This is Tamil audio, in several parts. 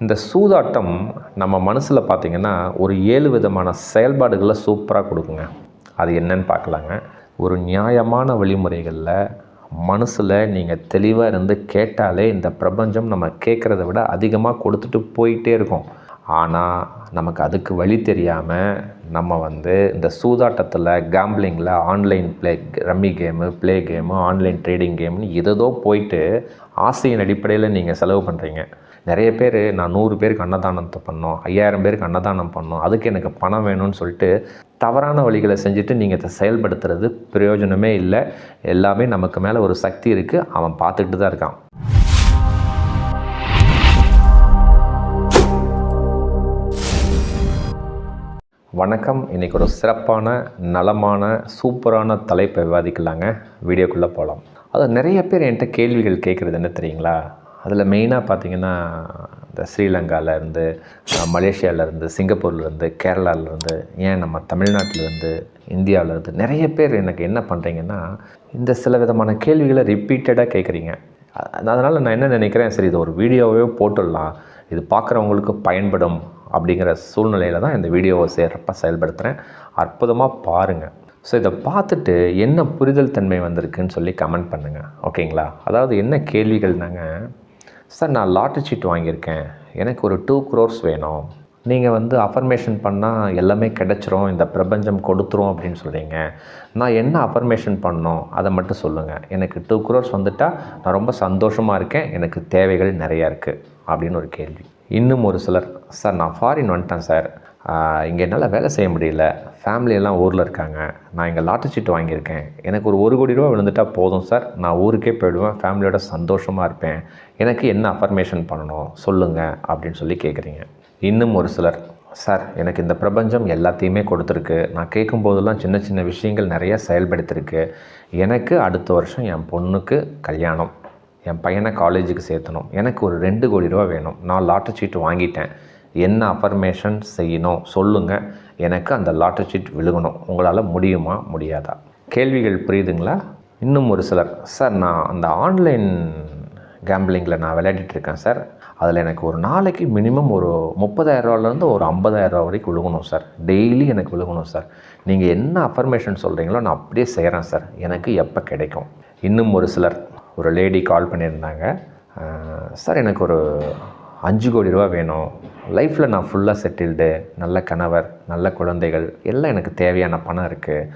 இந்த சூதாட்டம் நம்ம மனசில் பார்த்திங்கன்னா ஒரு 7 விதமான செயல்பாடுகளை சூப்பராக கொடுக்குங்க. அது என்னன்னு பார்க்கலாங்க. ஒரு நியாயமான வழிமுறைகளில் மனசில் நீங்கள் தெளிவாக இருந்து கேட்டாலே இந்த பிரபஞ்சம் நம்ம கேட்குறத விட அதிகமாக கொடுத்துட்டு போயிட்டே இருக்கும். ஆனால் நமக்கு அதுக்கு வழி தெரியாமல் நம்ம இந்த சூதாட்டத்தில், கேம்பிளிங்கில், online rummy game, play game, online trading கேம்னு ஏதோ போயிட்டு ஆசையின் அடிப்படையில் நீங்கள் செலவு பண்ணுறீங்க. நிறைய பேர் நான் 100 பேருக்கு அன்னதானத்தை பண்ணோம், 5000 பேருக்கு அன்னதானம் பண்ணோம், அதுக்கு எனக்கு பணம் வேணும்னு சொல்லிட்டு தவறான வழிகளை செஞ்சுட்டு நீங்கள் இதை செயல்படுத்துறது பிரயோஜனமே இல்லை. எல்லாமே நமக்கு மேலே ஒரு சக்தி இருக்குது, அவன் பார்த்துக்கிட்டு தான் இருக்கான். வணக்கம். இன்றைக்கி ஒரு சிறப்பான, நலமான, சூப்பரான தலைப்பை விவாதிக்கலாங்க. வீடியோக்குள்ளே போகலாம். அது நிறைய பேர் என்கிட்ட கேள்விகள் கேட்குறது என்ன தெரியுங்களா? அதில் மெயினாக பார்த்திங்கன்னா இந்த ஸ்ரீலங்காவிலேருந்து, மலேசியாவிலேருந்து, சிங்கப்பூர்லேருந்து, கேரளாவிலேருந்து, ஏன் நம்ம தமிழ்நாட்டிலேருந்து, இந்தியாவிலேருந்து நிறைய பேர் எனக்கு என்ன பண்ணுறீங்கன்னா, இந்த சில விதமான கேள்விகளை ரிப்பீட்டடாக கேட்குறீங்க. அதனால் நான் என்ன நினைக்கிறேன், சரி இது ஒரு வீடியோவே போட்டுடலாம், இது பார்க்குறவங்களுக்கு பயன்படும் அப்படிங்கிற சூழ்நிலையில் தான் இந்த வீடியோவை செயல்படுத்துகிறேன். அற்புதமாக பாருங்கள். ஸோ இதை பார்த்துட்டு என்ன புரிதல் தன்மை வந்திருக்குன்னு சொல்லி கமெண்ட் பண்ணுங்கள், ஓகேங்களா? அதாவது என்ன கேள்விகள்னாங்க, சார் நான் லாட்டரி சீட் வாங்கியிருக்கேன், எனக்கு ஒரு 2 crores வேணும், நீங்கள் அஃபர்மேஷன் பண்ணால் எல்லாமே கிடச்சிரும், இந்த பிரபஞ்சம் கொடுத்துரும் அப்படின்னு சொல்கிறீங்க, நான் என்ன அஃபர்மேஷன் பண்ணணும் அதை மட்டும் சொல்லுங்கள், எனக்கு 2 crores வந்துட்டால் நான் ரொம்ப சந்தோஷமாக இருக்கேன், எனக்கு தேவைகள் நிறையா இருக்குது அப்படின்னு ஒரு கேள்வி. இன்னும் ஒரு சிலர், சார் நான் ஃபாரின் வந்துட்டேன் சார், இங்கே என்னால் வேலை செய்ய முடியல, ஃபேமிலியெல்லாம் ஊரில் இருக்காங்க, நான் இங்கே லாட்டரி சீட்டு வாங்கியிருக்கேன், எனக்கு ஒரு 1 கோடி ரூபா விழுந்துட்டால் போதும் சார், நான் ஊருக்கே போயிடுவேன், ஃபேமிலியோட சந்தோஷமாக இருப்பேன், எனக்கு என்ன அஃபர்மேஷன் பண்ணணும் சொல்லுங்கள் அப்படின்னு சொல்லி கேட்குறீங்க. இன்னும் ஒரு சிலர், சார் எனக்கு இந்த பிரபஞ்சம் எல்லாத்தையுமே கொடுத்துருக்கு, நான் கேட்கும்போதெல்லாம் சின்ன சின்ன விஷயங்கள் நிறையா செயல்படுத்திருக்கு, எனக்கு அடுத்த வருஷம் என் பொண்ணுக்கு கல்யாணம், என் பையனை காலேஜுக்கு சேர்த்தணும், எனக்கு ஒரு 2 கோடி ரூபா வேணும், நான் லாட்டரி சீட்டு வாங்கிட்டேன், என்ன அஃபர்மேஷன் செய்யணும் சொல்லுங்கள், எனக்கு அந்த லாட்டரி சீட் விழுகணும், உங்களால் முடியுமா முடியாதா? கேள்விகள் புரியுதுங்களா? இன்னும் ஒரு சிலர், சார் நான் அந்த ஆன்லைன் கேம்பிளிங்கில் நான் விளையாடிட்டுருக்கேன் சார், அதில் எனக்கு ஒரு நாளைக்கு மினிமம் ஒரு 30,000 ஒரு 50,000 வரைக்கும் விழுகணும் சார், டெய்லி எனக்கு விழுகணும் சார், நீங்கள் என்ன அஃபர்மேஷன் சொல்கிறீங்களோ நான் அப்படியே செய்கிறேன் சார், எனக்கு எப்போ கிடைக்கும்? இன்னும் ஒரு சிலர், ஒரு லேடி கால் பண்ணியிருந்தாங்க, சார் எனக்கு ஒரு 5 கோடி ரூபா வேணும், லைஃப்பில் நான் ஃபுல்லாக செட்டில்டு, நல்ல கணவர், நல்ல குழந்தைகள், எல்லாம் எனக்கு தேவையான பணம் இருக்குது,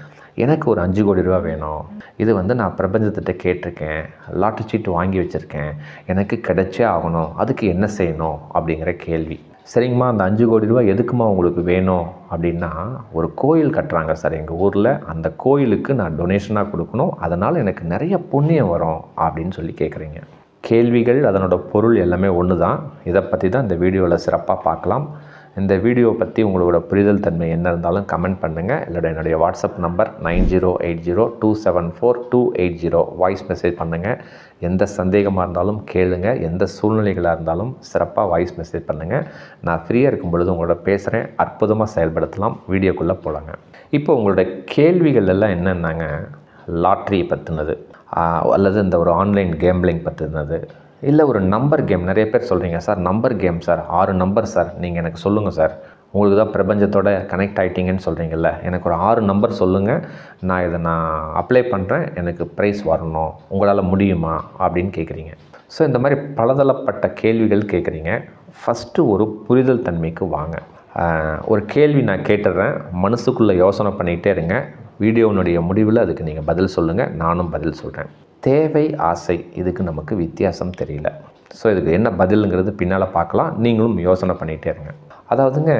எனக்கு ஒரு 5 கோடி ரூபா வேணும், இது நான் பிரபஞ்சத்திட்ட கேட்டிருக்கேன், லாட்டரி சீட்டு வாங்கி வச்சுருக்கேன், எனக்கு கிடைச்சே ஆகணும், அதுக்கு என்ன செய்யணும் அப்படிங்கிற கேள்வி. சரிங்கம்மா, அந்த 5 கோடி ரூபா எதுக்குமா உங்களுக்கு வேணும் அப்படின்னா, ஒரு கோயில் கட்டுறாங்க சார் எங்கள் ஊரில், அந்த கோயிலுக்கு நான் டொனேஷனாக கொடுக்கணும், அதனால் எனக்கு நிறைய புண்ணியம் வரும் அப்படின்னு சொல்லி கேட்குறீங்க. கேள்விகள், அதனோட பொருள் எல்லாமே ஒன்று தான். இதை பற்றி தான் இந்த வீடியோவில் சிறப்பாக பார்க்கலாம். இந்த வீடியோ பற்றி உங்களோட புரிதல் தன்மை என்ன இருந்தாலும் கமெண்ட் பண்ணுங்கள். இல்லைனா என்னுடைய வாட்ஸ்அப் நம்பர் 9080274280 வாய்ஸ் மெசேஜ் பண்ணுங்கள். எந்த சந்தேகமாக இருந்தாலும் கேளுங்க, எந்த சூழ்நிலைகளாக இருந்தாலும் சிறப்பாக வாய்ஸ் மெசேஜ் பண்ணுங்கள். நான் ஃப்ரீயாக இருக்கும் பொழுது உங்களோட பேசுகிறேன், அற்புதமாக செயல்படுத்தலாம். வீடியோக்குள்ளே போகலாங்க. இப்போ உங்களோட கேள்விகள் எல்லாம் என்னென்னாங்க, லாட்ரி பற்றினது, அல்லது இந்த ஒரு ஆன்லைன் கேம்பிளிங் பற்றினது, இல்லை ஒரு நம்பர் கேம். நிறைய பேர் சொல்கிறீங்க, sir number game sir, 6 number sir, நீங்கள் எனக்கு சொல்லுங்கள் சார், உங்களுக்கு தான் பிரபஞ்சத்தோட கனெக்ட் ஆகிட்டீங்கன்னு சொல்கிறீங்கல்ல, எனக்கு ஒரு 6 நம்பர் சொல்லுங்கள், நான் அப்ளை பண்ணுறேன், எனக்கு ப்ரைஸ் வரணும், உங்களால் முடியுமா அப்படின்னு கேட்குறீங்க. ஸோ இந்த மாதிரி பலதளப்பட்ட கேள்விகள் கேட்குறீங்க. ஃபஸ்ட்டு ஒரு புரிதல் தன்மைக்கு வாங்க. ஒரு கேள்வி நான் கேட்டுடுறேன், மனசுக்குள்ளே யோசனை பண்ணிகிட்டே இருங்க. வீடியோனுடைய முடிவில் அதுக்கு நீங்கள் பதில் சொல்லுங்கள், நானும் பதில் சொல்கிறேன். தேவை, ஆசை, இதுக்கு நமக்கு வித்தியாசம் தெரியல. ஸோ இதுக்கு என்ன பதிலுங்கிறது பின்னால் பார்க்கலாம், நீங்களும் யோசனை பண்ணிகிட்டே இருங்க. அதாவதுங்க,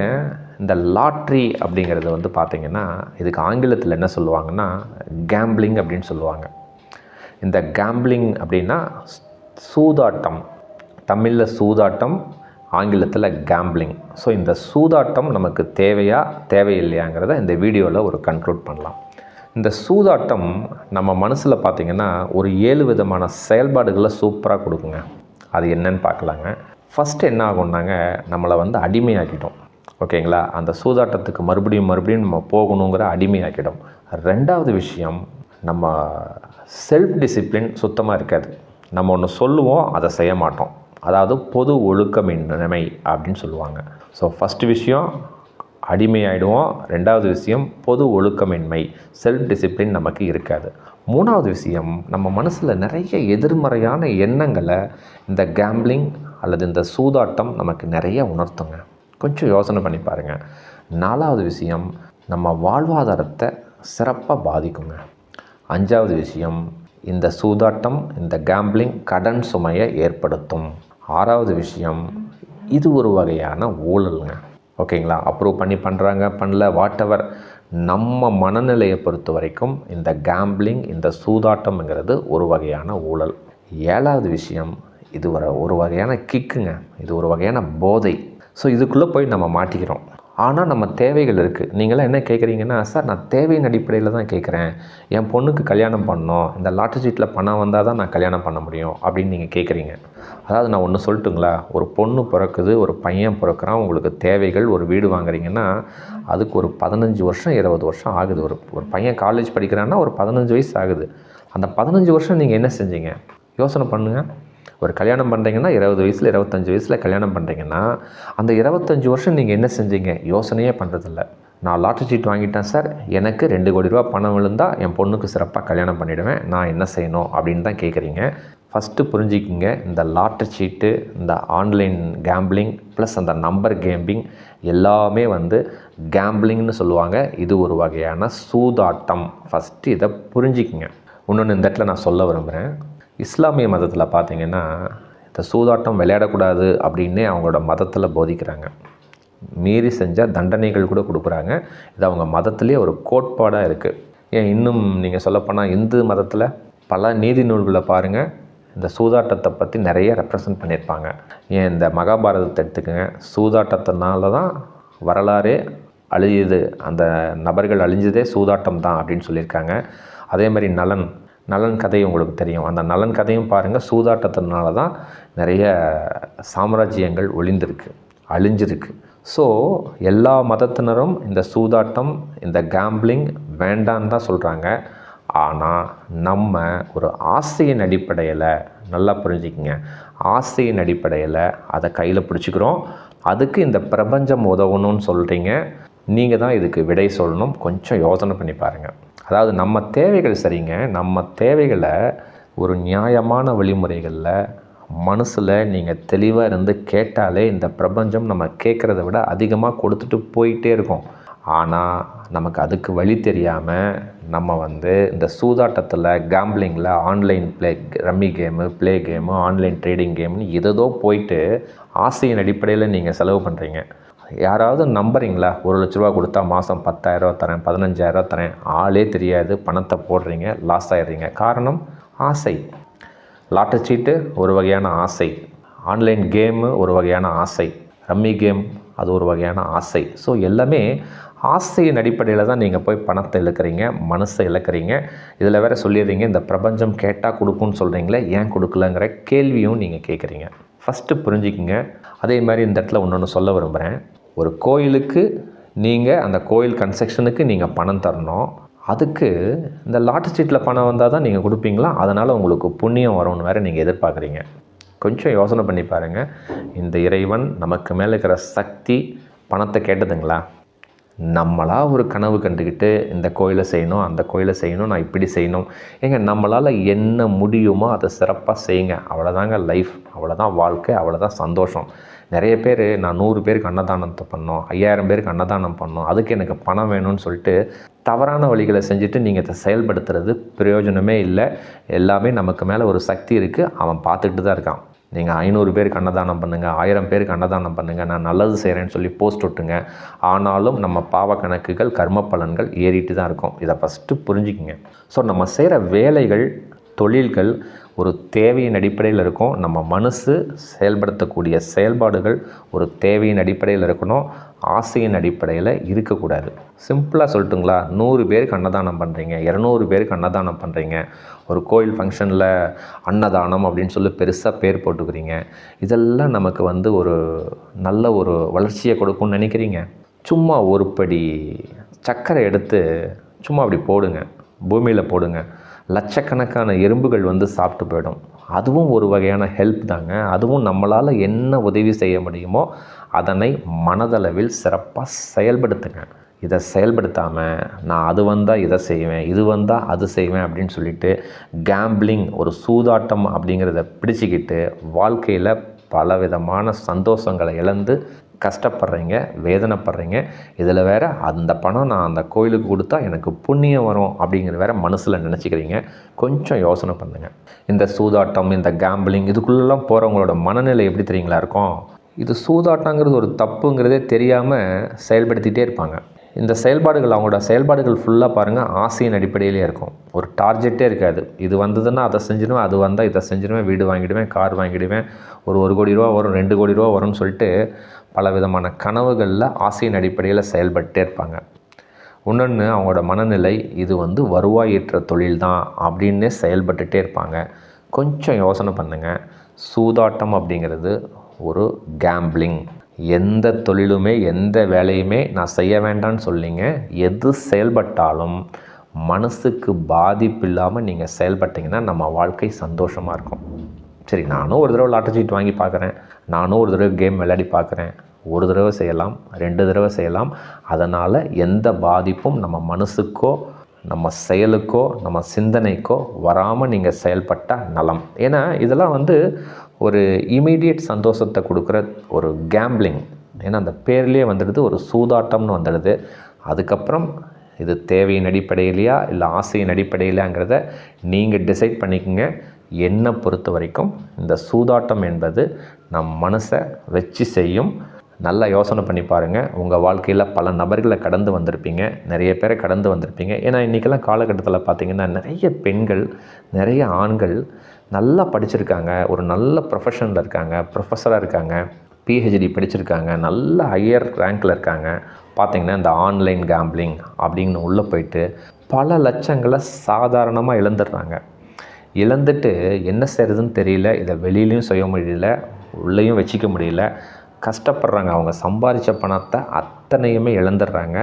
இந்த லாட்ரி அப்படிங்கிறது பார்த்திங்கன்னா, இதுக்கு ஆங்கிலத்தில் என்ன சொல்லுவாங்கன்னா கேம்பிளிங் அப்படின்னு சொல்லுவாங்க. இந்த கேம்பிளிங் அப்படின்னா சூதாட்டம், தமிழில் சூதாட்டம், ஆங்கிலத்தில் கேம்பிளிங். ஸோ இந்த சூதாட்டம் நமக்கு தேவையா தேவையில்லையாங்கிறத இந்த வீடியோவில் ஒரு கன்க்ளூட் பண்ணலாம். இந்த சூதாட்டம் நம்ம மனசில் பார்த்திங்கன்னா ஒரு 7 விதமான செயல்பாடுகளை சூப்பராக கொடுக்குங்க. அது என்னன்னு பார்க்கலாங்க. ஃபஸ்ட்டு என்ன ஆகும்னாங்க, நம்மளை அடிமையாக்கிட்டோம், ஓகேங்களா? அந்த சூதாட்டத்துக்கு மறுபடியும் நம்ம போகணுங்கிற அடிமையாக்கிடும். 2வது விஷயம், நம்ம செல்ஃப் டிசிப்ளின் சுத்தமாக இருக்காது. நம்ம ஒன்று சொல்லுவோம், அதை செய்ய மாட்டோம். அதாவது பொது ஒழுக்கமின்மை அப்படின்னு சொல்லுவாங்க. ஸோ ஃபஸ்ட்டு விஷயம் அடிமையாயிடுவோம். ரெண்டாவது விஷயம் பொது ஒழுக்கமின்மை, செல்ஃப் டிசிப்ளின் நமக்கு இருக்காது. மூணாவது விஷயம் நம்ம மனசில் நிறைய எதிர்மறையான எண்ணங்களை இந்த கேம்பிளிங் அல்லது இந்த சூதாட்டம் நமக்கு நிறைய உணர்த்துங்க. கொஞ்சம் யோசனை பண்ணி பாருங்கள். நாலாவது விஷயம் நம்ம வாழ்வாதாரத்தை சிறப்பாக பாதிக்குங்க. அஞ்சாவது விஷயம் இந்த சூதாட்டம், இந்த கேம்பிளிங் கடன் சுமையை ஏற்படுத்தும். ஆறாவது விஷயம் இது ஒரு வகையான ஊழலுங்க. ஓகேங்களா? அப்ரூவ் பண்ணி பண்ணுறாங்க, பண்ணல, வாட்டெவர். நம்ம மனநிலையை பொறுத்த வரைக்கும் இந்த கேம்பிளிங், இந்த சூதாட்டம்ங்கிறது ஒரு வகையான ஊழல். ஏழாவது விஷயம் இது ஒரு வகையான கிக்குங்க. இது ஒரு வகையான போதை. ஸோ இதுக்குள்ளே போய் நம்ம மாட்டிக்கிறோம். ஆனால் நம்ம தேவைகள் இருக்குது. நீங்களாம் என்ன கேட்குறீங்கன்னா, சார் நான் தேவையின் அடிப்படையில் தான் கேட்குறேன். என் பொண்ணுக்கு கல்யாணம் பண்ணணும், இந்த லாட்டரி சீட்டில் பணம் வந்தால் தான் நான் கல்யாணம் பண்ண முடியும் அப்படின்னு நீங்கள் கேட்குறீங்க. அதாவது நான் ஒன்று சொல்லட்டுங்களா, ஒரு பொண்ணு பிறக்குது, ஒரு பையன் பிறக்கிறான், உங்களுக்கு தேவைகள், ஒரு வீடு வாங்குறீங்கன்னா அதுக்கு ஒரு 15 வருஷம் 20 வருஷம் ஆகுது. ஒரு பையன் காலேஜ் படிக்கிறான்னா ஒரு 15 வயசு ஆகுது. அந்த 15 வருஷம் நீங்கள் என்ன செஞ்சீங்க? யோசனை பண்ணுங்கள். ஒரு கல்யாணம் பண்ணுறீங்கன்னா 20 வயசில் 25 வயசில் கல்யாணம் பண்ணுறீங்கன்னா அந்த 25 வருஷம் நீங்கள் என்ன செஞ்சீங்க? யோசனையே பண்ணுறதில்ல. நான் லாட்டரி சீட் வாங்கிட்டேன் சார், எனக்கு 2 கோடி ரூபா பணம் விழுந்தால் என் பொண்ணுக்கு சிறப்பாக கல்யாணம் பண்ணிவிடுவேன், நான் என்ன செய்யணும் அப்படின்னு தான் கேட்குறீங்க. ஃபஸ்ட்டு புரிஞ்சிக்கிங்க, இந்த லாட்டரி சீட்டு, இந்த ஆன்லைன் கேம்பிளிங் ப்ளஸ் அந்த நம்பர் கேம்பிங் எல்லாமே கேம்பிளிங்னு சொல்லுவாங்க. இது ஒரு வகையான சூதாட்டம். ஃபஸ்ட்டு இதை புரிஞ்சிக்கிங்க. இன்னொன்று இந்த இடத்துல நான் சொல்ல விரும்புகிறேன். இஸ்லாமிய மதத்தில் பார்த்திங்கன்னா இந்த சூதாட்டம் விளையாடக்கூடாது அப்படின்னே அவங்களோட மதத்தில் போதிக்கிறாங்க. மீறி செஞ்சால் தண்டனைகள் கூட கொடுக்குறாங்க. இது அவங்க மதத்துலேயே ஒரு கோட்பாடாக இருக்குது. ஏன் இன்னும் நீங்கள் சொல்லப்போனால் இந்து மதத்தில் பல நீதி நூல்களை பாருங்கள், இந்த சூதாட்டத்தை பற்றி நிறைய ரெப்ரசன்ட் பண்ணியிருப்பாங்க. ஏன் இந்த மகாபாரதத்தை எடுத்துக்கோங்க, சூதாட்டத்தினால தான் வரலாறே அழியுது, அந்த நபர்கள் அழிஞ்சதே சூதாட்டம் தான் அப்படின்னு சொல்லியிருக்காங்க. அதே மாதிரி நலன் கதை உங்களுக்கு தெரியும். அந்த நலன் கதையும் பாருங்கள், சூதாட்டத்தினால தான் நிறைய சாம்ராஜ்யங்கள் அழிஞ்சிருக்கு. ஸோ எல்லா மதத்தினரும் இந்த சூதாட்டம், இந்த கேம்பிளிங் வேண்டான்னு தான் சொல்கிறாங்க. ஆனால் நம்ம ஒரு ஆசையின் அடிப்படையில், நல்லா புரிஞ்சுக்கிங்க, ஆசையின் அடிப்படையில் அதை கையில் பிடிச்சிக்கிறோம். அதுக்கு இந்த பிரபஞ்சம் உதவணும்னு சொல்கிறீங்க. நீங்கள் தான் இதுக்கு விடை சொல்லணும். கொஞ்சம் யோசனை பண்ணி பாருங்கள். அதாவது நம்ம தேவைகள் சரிங்க, நம்ம தேவைகளை ஒரு நியாயமான வழிமுறைகளில் மனசில் நீங்கள் தெளிவாக இருந்து கேட்டாலே இந்த பிரபஞ்சம் நம்ம கேட்குறத விட அதிகமாக கொடுத்துட்டு போயிட்டே இருக்கும். ஆனால் நமக்கு அதுக்கு வழி தெரியாமல் நம்ம இந்த சூதாட்டத்தில், கேம்பிளிங்கில், online rummy game, play game, online trading கேம்னு ஏதோ போயிட்டு ஆசையின் அடிப்படையில் நீங்கள் செலவு பண்ணுறீங்க. யாராவது நம்புறீங்களா? 1 லட்ச ரூபா கொடுத்தா மாதம் 10,000 தரேன், 15,000 தரேன், ஆளே தெரியாது, பணத்தை போடுறீங்க, லாஸ் ஆகிடுறீங்க. காரணம் ஆசை. லாட்டரி சீட்டு ஒரு வகையான ஆசை, ஆன்லைன் கேமு ஒரு வகையான ஆசை, ரம்மி கேம் அது ஒரு வகையான ஆசை. ஸோ எல்லாமே ஆசையின் அடிப்படையில் தான் நீங்கள் போய் பணத்தை இழக்கிறீங்க, மனசை இழக்கிறீங்க. இதில் வேறு சொல்லிடுறீங்க, இந்த பிரபஞ்சம் கேட்டால் கொடுக்குன்னு சொல்கிறீங்களே, ஏன் கொடுக்கலங்கிற கேள்வியும் நீங்கள் கேட்குறீங்க. ஃபஸ்ட்டு புரிஞ்சுக்கிங்க. அதே மாதிரி இந்த இடத்துல ஒன்று சொல்ல விரும்புகிறேன். ஒரு கோயிலுக்கு நீங்கள் அந்த கோயில் கன்ஸ்ட்ரக்ஷனுக்கு நீங்கள் பணம் தரணும். அதுக்கு இந்த லாட்டரி சீட்டில் பணம் வந்தால் தான் நீங்கள் கொடுப்பீங்களா? அதனால் உங்களுக்கு புண்ணியம் வரும்னு வேறு நீங்கள் எதிர்பார்க்குறீங்க. கொஞ்சம் யோசனை பண்ணி பாருங்கள். இந்த இறைவன் நமக்கு மேலே இருக்கிற சக்தி பணத்தை கேட்டதுங்களா? நம்மளாக ஒரு கனவு கண்டுக்கிட்டு இந்த கோயிலை செய்யணும், அந்த கோயிலை செய்யணும், நான் இப்படி செய்யணும். ஏங்க நம்மளால் என்ன முடியுமோ அதை சிறப்பாக செய்யுங்க. அவ்வளோதாங்க லைஃப், அவ்வளோதான் வாழ்க்கை, அவ்வளோதான் சந்தோஷம். நிறைய பேர் நான் 100 பேருக்கு அன்னதானத்தை பண்ணோம், 5000 பேருக்கு அன்னதானம் பண்ணோம், அதுக்கு எனக்கு பணம் வேணும்னு சொல்லிட்டு தவறான வழிகளை செஞ்சுட்டு நீங்கள் இதை செயல்படுத்துறது பிரயோஜனமே இல்லை. எல்லாமே நமக்கு மேலே ஒரு சக்தி இருக்குது, அவன் பார்த்துக்கிட்டு தான் இருக்கான். நீங்கள் 500 பேருக்கு அன்னதானம் பண்ணுங்கள், 1000 பேருக்கு அன்னதானம் பண்ணுங்கள், நான் நல்லது செய்கிறேன்னு சொல்லி போஸ்ட் விட்டுங்க. ஆனாலும் நம்ம பாவ கணக்குகள், கர்ம பலன்கள் ஏறிட்டு தான் இருக்கும். இதை ஃபஸ்ட்டு புரிஞ்சுக்கிங்க. ஸோ நம்ம செய்கிற வேலைகள், தொழில்கள் ஒரு தேவையின் அடிப்படையில் இருக்கும். நம்ம மனசு செயல்படுத்தக்கூடிய செயல்பாடுகள் ஒரு தேவையின் அடிப்படையில் இருக்கணும், ஆசையின் அடிப்படையில் இருக்கக்கூடாது. சிம்பிளாக சொல்லட்டுங்களா? 100 பேருக்கு அன்னதானம் பண்ணுறீங்க, 200 பேருக்கு அன்னதானம் பண்ணுறீங்க, ஒரு கோயில் ஃபங்க்ஷனில் அன்னதானம் அப்படின்னு சொல்லி பெருசாக பேர் போட்டுக்கிறீங்க. இதெல்லாம் நமக்கு ஒரு நல்ல ஒரு வளர்ச்சியை கொடுக்கும்னு நினைக்கிறீங்க? சும்மா ஒரு படி சர்க்கரை எடுத்து சும்மா அப்படி போடுங்க, பூமியில் போடுங்க, லட்சக்கணக்கான எறும்புகள் சாப்பிட்டு போயிடும். அதுவும் ஒரு வகையான ஹெல்ப் தாங்க. அதுவும் நம்மளால் என்ன உதவி செய்ய முடியுமோ அதனை மனதளவில் சிறப்பாக செயல்படுத்துங்க. இதை செயல்படுத்தாமல் நான் அது வந்தால் இதை செய்வேன், இது வந்தால் அது செய்வேன் அப்படின்னு சொல்லிட்டு கேம்பிளிங், ஒரு சூதாட்டம் அப்படிங்கிறத பிடிச்சிக்கிட்டு வாழ்க்கையில் பலவிதமான சந்தோஷங்களை இழந்து கஷ்டப்படுறீங்க, வேதனைப்படுறீங்க. இதில் வேறு அந்த பணம் நான் அந்த கோயிலுக்கு கொடுத்தா எனக்கு புண்ணியம் வரும் அப்படிங்கிற வேறு மனசில் நினச்சிக்கிறீங்க. கொஞ்சம் யோசனை பண்ணுங்கள். இந்த சூதாட்டம், இந்த கேம்பிளிங் இதுக்குள்ளெல்லாம் போகிறவங்களோட மனநிலை எப்படி தெரியுங்களா இருக்கும்? இது சூதாட்டங்கிறது ஒரு தப்புங்கிறதே தெரியாமல் செயல்படுத்திகிட்டே இருப்பாங்க. இந்த செயல்பாடுகள், அவங்களோட செயல்பாடுகள் ஃபுல்லாக பாருங்கள் ஆசையின் அடிப்படையிலே இருக்கும். ஒரு டார்கெட்டே இருக்காது. இது வந்ததுன்னா அதை செஞ்சிடுவேன், அது வந்தால் இதை செஞ்சிடுவேன், வீடு வாங்கிடுவேன், கார் வாங்கிடுவேன், ஒரு 1 கோடி ரூபா வரும், 2 கோடி ரூபா வரும்னு சொல்லிட்டு பல விதமான கனவுகளில் ஆசையின் அடிப்படையில் செயல்பட்டே இருப்பாங்க. இன்னொன்று, அவங்களோட மனநிலை இது வருவாய் ஈட்டுற தொழில் தான் அப்படின்னே செயல்பட்டுகிட்டே இருப்பாங்க. கொஞ்சம் யோசனை பண்ணுங்கள். சூதாட்டம் அப்படிங்கிறது ஒரு கேம்பிளிங். எந்த தொழிலுமே எந்த வேலையுமே நான் செய்ய வேண்டாம்னு சொல்லிங்க. எது செயல்பட்டாலும் மனசுக்கு பாதிப்பு இல்லாமல் நீங்கள் செயல்பட்டிங்கன்னா நம்ம வாழ்க்கை சந்தோஷமாக இருக்கும். சரி, நானும் ஒரு தடவை லாட்டரி சீட் வாங்கி பார்க்குறேன், நானும் ஒரு தடவை கேம் விளையாடி பார்க்குறேன். ஒரு தடவை செய்யலாம், 2 தடவை செய்யலாம். அதனால் எந்த பாதிப்பும் நம்ம மனசுக்கோ நம்ம செயலுக்கோ நம்ம சிந்தனைக்கோ வராமல் நீங்கள் செயல்பட்டால் நலம். ஏன்னா இதெல்லாம் ஒரு இமீடியட் சந்தோஷத்தை கொடுக்குற ஒரு கேம்பிளிங். ஏன்னா அந்த பேர்லேயே வந்துடுது, ஒரு சூதாட்டம்னு வந்துடுது. அதுக்கப்புறம் இது தேவையின் அடிப்படையிலையா இல்லை ஆசையின் அடிப்படையிலாங்கிறத நீங்கள் டிசைட் பண்ணிக்கோங்க. என்னை பொறுத்த வரைக்கும் இந்த சூதாட்டம் என்பது நம் மனசை வச்சு செய்யும். நல்லா யோசனை பண்ணி பாருங்கள். உங்கள் வாழ்க்கையில் பல நபர்களை கடந்து வந்திருப்பீங்க, நிறைய பேரை கடந்து வந்திருப்பீங்க. ஏன்னா இன்றைக்கெல்லாம் காலகட்டத்தில் பார்த்திங்கன்னா நிறைய பெண்கள், நிறைய ஆண்கள் நல்லா படிச்சிருக்காங்க, ஒரு நல்ல ப்ரொஃபஷனில் இருக்காங்க, ப்ரொஃபஸராக இருக்காங்க, பிஹெச்டி படிச்சிருக்காங்க, நல்ல ஹையர் ரேங்க்கில் இருக்காங்க. பார்த்திங்கன்னா இந்த ஆன்லைன் கேம்பிளிங் அப்படின்னு உள்ளே போயிட்டு பல லட்சங்களை சாதாரணமாக இழந்துடுறாங்க. இழந்துட்டு என்ன செய்கிறதுன்னு தெரியல. இதை வெளியிலையும் செய்ய முடியல, உள்ளேயும் வச்சிக்க முடியல, கஷ்டப்படுறாங்க. அவங்க சம்பாதிச்ச பணத்தை அத்தனையுமே இழந்துடுறாங்க.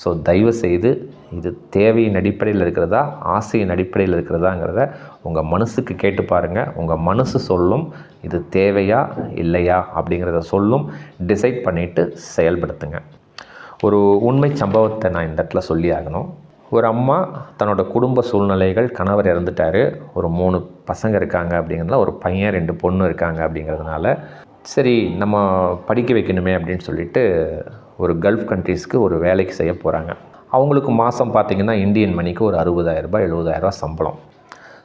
ஸோ தயவுசெய்து இது தேவையின் அடிப்படையில் இருக்கிறதா ஆசையின் அடிப்படையில் இருக்கிறதாங்கிறத உங்கள் மனசுக்கு கேட்டு பாருங்கள். உங்கள் மனசு சொல்லும் இது தேவையா இல்லையா அப்படிங்கிறத சொல்லும். டிசைட் பண்ணிவிட்டு செயல்படுத்துங்க. ஒரு உண்மை சம்பவத்தை நான் இந்த இடத்துல சொல்லி ஆகணும். ஒரு அம்மா தன்னோட குடும்ப சூழ்நிலைகள், கணவர் இறந்துட்டார், ஒரு 3 பசங்க இருக்காங்க அப்படிங்கிறதுனால, ஒரு பையன் 2 பொண்ணு இருக்காங்க அப்படிங்கிறதுனால, சரி நம்ம படிக்க வைக்கணுமே அப்படின்னு சொல்லிட்டு ஒரு கல்ஃப் கண்ட்ரீஸ்க்கு ஒரு வேலைக்கு செய்ய போகிறாங்க. அவங்களுக்கு மாதம் பார்த்திங்கன்னா இந்தியன் மணிக்கு ஒரு 60,000 ரூபாய் 70,000 சம்பளம்.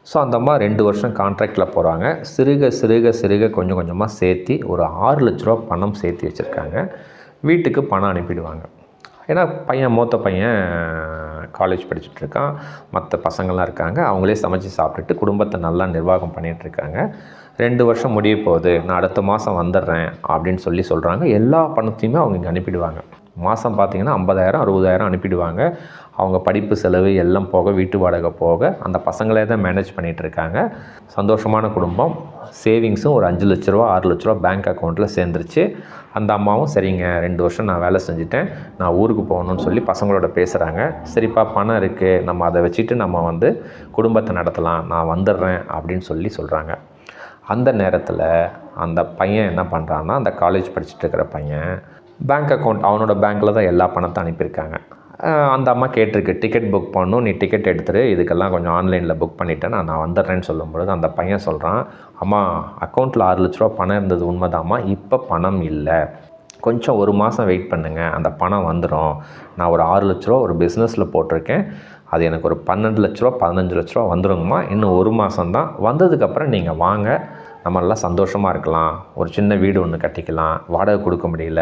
ஸோ அந்த அம்மா 2 வருஷம் கான்ட்ராக்டில் போகிறாங்க. சிறுக கொஞ்சம் கொஞ்சமாக சேர்த்தி ஒரு 6 லட்ச ரூபா பணம் சேர்த்து வச்சுருக்காங்க. வீட்டுக்கு பணம் அனுப்பிடுவாங்க. ஏன்னா மூத்த பையன் காலேஜ் படிச்சுட்ருக்கான், மற்ற பசங்கள்லாம் இருக்காங்க. அவங்களே சமைச்சு சாப்பிட்டுட்டு குடும்பத்தை நல்லா நிர்வாகம் பண்ணிகிட்ருக்காங்க. 2 வருஷம் முடிய போகுது, நான் அடுத்த மாதம் வந்துடுறேன் அப்படின்னு சொல்கிறாங்க. எல்லா பணத்தையுமே அவங்க இங்கே அனுப்பிடுவாங்க. மாதம் பார்த்திங்கன்னா 50,000 60,000 அனுப்பிடுவாங்க. அவங்க படிப்பு செலவு எல்லாம் போக, வீட்டு வாடகை போக அந்த பசங்களே தான் மேனேஜ் பண்ணிகிட்ருக்காங்க. சந்தோஷமான குடும்பம். சேவிங்ஸும் ஒரு 5 லட்ச ரூபா 6 லட்ச ரூபா பேங்க் அக்கௌண்ட்டில் சேர்ந்துருச்சு. அந்த அம்மாவும் சரிங்க 2 வருஷம் நான் வேலை செஞ்சுட்டேன், நான் ஊருக்கு போகணுன்னு சொல்லி பசங்களோட பேசுகிறாங்க. சரிப்பா, பணம் இருக்குது, நம்ம அதை வச்சுட்டு நம்ம குடும்பத்தை நடத்தலாம், நான் வந்துடுறேன் அப்படின்னு சொல்கிறாங்க. அந்த நேரத்தில் அந்த பையன் என்ன பண்ணுறான்னா, அந்த காலேஜ் படிச்சுட்டு இருக்கிற பையன் பேங்க் அக்கௌண்ட், அவனோட பேங்க்கில் தான் எல்லா பணத்தை அனுப்பியிருக்காங்க. அந்த அம்மா கேட்டிருக்கு, டிக்கெட் புக் பண்ணணும், நீ டிக்கெட் எடுத்துரு, இதுக்கெல்லாம் கொஞ்சம் ஆன்லைனில் புக் பண்ணிவிட்டேன், நான் வந்துடுறேன்னு சொல்லும்பொழுது அந்த பையன் சொல்கிறான், அம்மா அக்கௌண்ட்டில் 6 லட்ச ரூபா பணம் இருந்தது உண்மைதாம்மா, இப்போ பணம் இல்லை, கொஞ்சம் 1 மாதம் வெயிட் பண்ணுங்கள், அந்த பணம் வந்துடும். நான் ஒரு 6 லட்ச ரூபா ஒரு பிஸ்னஸில் போட்டிருக்கேன், அது எனக்கு ஒரு 12 லட்ச ரூபா 15 லட்ச ரூபா வந்துடுங்கம்மா, இன்னும் 1 மாதம்தான், வந்ததுக்கப்புறம் நீங்கள் வாங்க, நம்ம எல்லாம் சந்தோஷமாக இருக்கலாம், ஒரு சின்ன வீடு ஒன்று கட்டிக்கலாம், வாடகை கொடுக்க முடியல,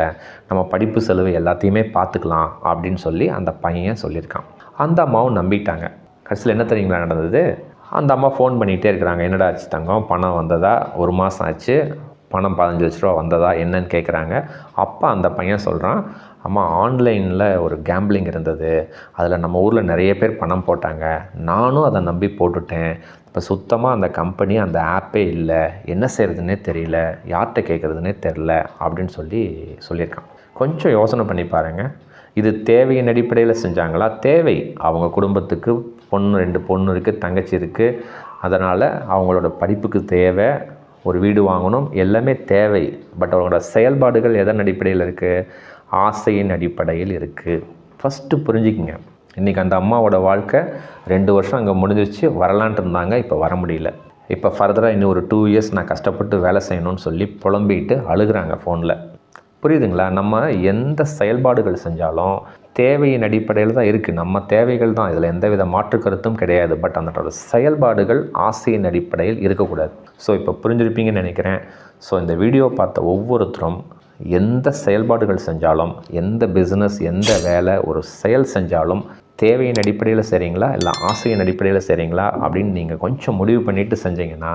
நம்ம படிப்பு செலவு எல்லாத்தையுமே பார்த்துக்கலாம் அப்படின்னு சொல்லி அந்த பையன் சொல்லியிருக்கான். அந்த அம்மாவும் நம்பிட்டாங்க. கடைசியில் என்ன தெரியுங்களா நடந்தது? அந்த அம்மா ஃபோன் பண்ணிகிட்டே இருக்கிறாங்க, என்னடா ஆச்சு தங்கம், பணம் வந்ததா, 1 மாதம் ஆச்சு, பணம் 15 லட்ச ரூபா வந்ததா என்னன்னு கேட்குறாங்க. அப்போ அந்த பையன் சொல்கிறான், அம்மா ஆன்லைனில் ஒரு கேம்பிளிங் இருந்தது, அதில் நம்ம ஊரில் நிறைய பேர் பணம் போட்டாங்க, நானும் அதை நம்பி போட்டுட்டேன், இப்போ சுத்தமாக அந்த கம்பெனி அந்த ஆப்பே இல்லை, என்ன செய்கிறதுனே தெரியல, யார்கிட்ட கேட்குறதுனே தெரில அப்படின்னு சொல்லியிருக்கான். கொஞ்சம் யோசனை பண்ணி பாருங்கள். இது தேவையின் அடிப்படையில் செஞ்சாங்களா? தேவை, அவங்க குடும்பத்துக்கு 2 பொண்ணு இருக்குது, தங்கச்சி இருக்குது, அதனால் அவங்களோட படிப்புக்கு தேவை, ஒரு வீடு வாங்கணும், எல்லாமே தேவை. பட் அவங்களோட செயல்பாடுகள் எதன் அடிப்படையில் இருக்குது? ஆசையின் அடிப்படையில் இருக்குது. ஃபஸ்ட்டு புரிஞ்சுக்குங்க. இன்றைக்கி அந்த அம்மாவோட வாழ்க்கை 2 வருஷம் அங்கே முடிஞ்சிருச்சு, வரலான்ட்டு இருந்தாங்க, இப்போ வர முடியல. இப்போ ஃபர்தராக இன்னும் ஒரு 2 இயர்ஸ் நான் கஷ்டப்பட்டு வேலை செய்யணும்னு சொல்லி புலம்பிட்டு அழுகிறாங்க ஃபோனில். புரியுதுங்களா? நம்ம எந்த செயல்பாடுகள் செஞ்சாலும் தேவையின் அடிப்படையில் தான் இருக்குது. நம்ம தேவைகள் தான், இதில் எந்தவித மாற்று கருத்தும் கிடையாது. பட் அந்த செயல்பாடுகள் ஆசையின் அடிப்படையில் இருக்கக்கூடாது. ஸோ இப்போ புரிஞ்சிருப்பீங்கன்னு நினைக்கிறேன். ஸோ இந்த வீடியோ பார்த்த ஒவ்வொருத்தரும் எந்த செயல்பாடுகள் செஞ்சாலும், எந்த பிஸ்னஸ், எந்த வேலை, ஒரு செயல் செஞ்சாலும் தேவையின் அடிப்படையில் செய்கிறீங்களா இல்லை ஆசையின் அடிப்படையில் செய்கிறீங்களா அப்படின்னு நீங்கள் கொஞ்சம் முடிவு பண்ணிவிட்டு செஞ்சீங்கன்னா,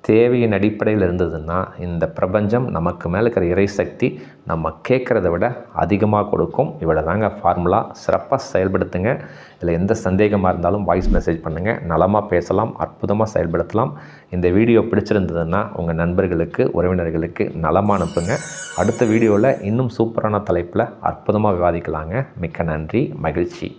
தேவையின் அடிப்படையில் இருந்ததுன்னா இந்த பிரபஞ்சம் நமக்கு மேலே இருக்கிற இறைசக்தி நம்ம கேட்குறத விட அதிகமாக கொடுக்கும். இவ்வளோ தாங்க ஃபார்முலா. சிறப்பாக செயல்படுத்துங்க. இதில் எந்த சந்தேகமாக இருந்தாலும் வாய்ஸ் மெசேஜ் பண்ணுங்கள். நலமாக பேசலாம், அற்புதமாக செயல்படுத்தலாம். இந்த வீடியோ பிடிச்சிருந்ததுன்னா உங்கள் நண்பர்களுக்கு, உறவினர்களுக்கு நலமாக அனுப்புங்க. அடுத்த வீடியோவில் இன்னும் சூப்பரான தலைப்பில் அற்புதமாக விவாதிக்கலாங்க. மிக்க நன்றி, மகிழ்ச்சி.